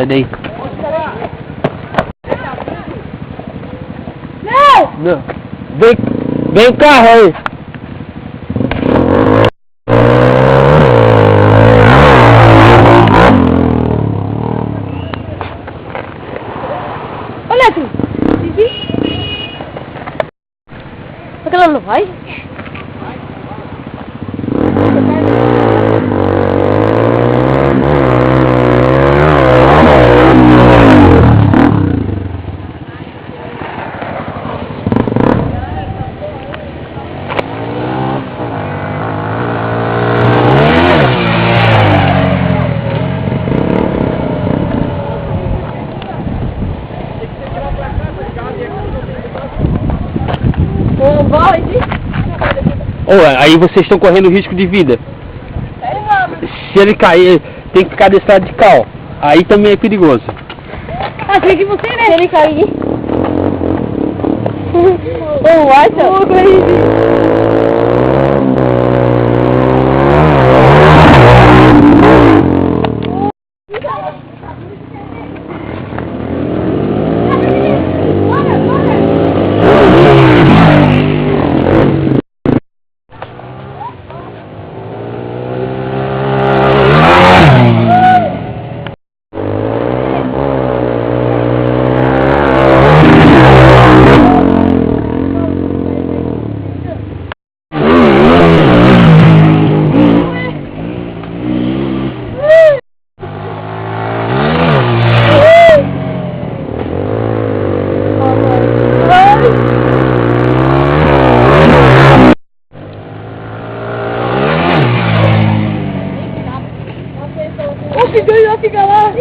sai daí. Não! Vem o carro aí! Olha aqui! Aquela não vai? Aí vocês estão correndo risco de vida. Se ele cair, tem que ficar desse lado de cá, ó. Aí também é perigoso. Achei que você, né? Se ele cair. Ô, Watson.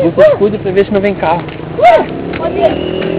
Vocês cuidem pra ver se não vem carro. Pode ir.